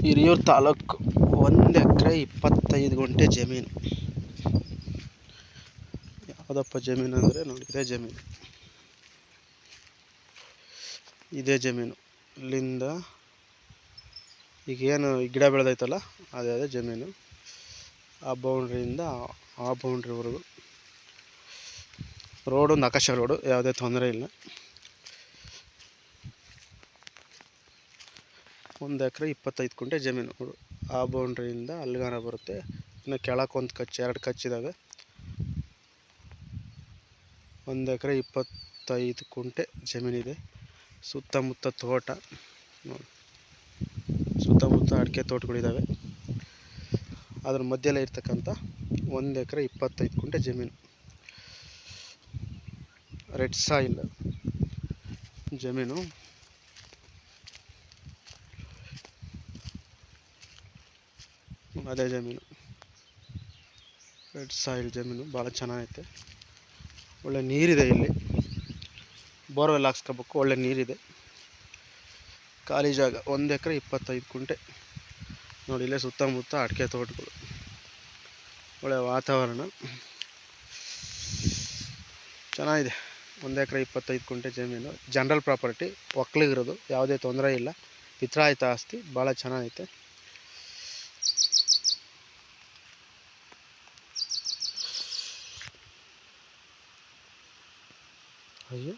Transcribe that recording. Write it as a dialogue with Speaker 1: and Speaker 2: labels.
Speaker 1: ಹಿರಿಯೂರು ತಾಲೂಕು 1 ಎಕರೆ 25 ಗುಂಟೆ ಜಮೀನು. ಯಾವುದಪ್ಪ ಜಮೀನು ಅಂದರೆ ನೋಡಿ, ಇದೇ ಜಮೀನು ಇಲ್ಲಿಂದ ಈಗೇನು ಗಿಡ ಬೆಳೆದೈತಲ್ಲ ಅದೇ ಜಮೀನು. ಆ ಬೌಂಡ್ರಿಯಿಂದ ಆ ಬೌಂಡ್ರಿವರೆಗೂ ರೋಡು ನಕಾಶೆ ರೋಡು, ಯಾವುದೇ ತೊಂದರೆ ಇಲ್ಲ. 1 ಎಕರೆ 25 ಗುಂಟೆ ಜಮೀನು. ಆ ಬೌಂಡ್ರಿಯಿಂದ ಅಲ್ಲಿಗಾನ ಬರುತ್ತೆ. ಇನ್ನು ಕೆಳಕ್ಕೆ ಒಂದು ಕಚ್ಚು, 2 ಕಚ್ಚಿದ್ದಾವೆ. 1 ಎಕರೆ 25 ಗುಂಟೆ ಜಮೀನಿದೆ. ಸುತ್ತಮುತ್ತ ತೋಟ ನೋಡಿ, ಸುತ್ತಮುತ್ತ ಅಡಿಕೆ ತೋಟಗಳಿದ್ದಾವೆ. ಅದ್ರ ಮಧ್ಯೆಲ್ಲೇ ಇರ್ತಕ್ಕಂಥ 1 ಎಕರೆ 25 ಗುಂಟೆ ಜಮೀನು. ರೆಡ್ ಸಾಯಿಲ್ ಜಮೀನು. ಅದೇ ಜಮೀನು ರೆಡ್ ಸಾಯಿಲ್ ಜಮೀನು. ಭಾಳ ಚೆನ್ನಾಗೈತೆ, ಒಳ್ಳೆ ನೀರಿದೆ ಇಲ್ಲಿ. ಬೋರ್ವೆಲ್ ಹಾಕ್ಸ್ಕೋಬೇಕು, ಒಳ್ಳೆ ನೀರಿದೆ. ಖಾಲಿ ಜಾಗ 1 ಎಕರೆ 25 ಗುಂಟೆ ನೋಡಿ. ಇಲ್ಲೇ ಸುತ್ತಮುತ್ತ ಅಡಿಕೆ ತೋಟಗಳು, ಒಳ್ಳೆ ವಾತಾವರಣ ಚೆನ್ನಾಗಿದೆ. 1 ಎಕರೆ 25 ಗುಂಟೆ ಜಮೀನು, ಜನರಲ್ ಪ್ರಾಪರ್ಟಿ, ಒಕ್ಕಲಿಗರದು. ಯಾವುದೇ ತೊಂದರೆ ಇಲ್ಲ, ಪಿತ್ರಾಯಿತ ಆಸ್ತಿ. ಭಾಳ ಚೆನ್ನಾಗೈತೆ. ಅಯ್ಯೋ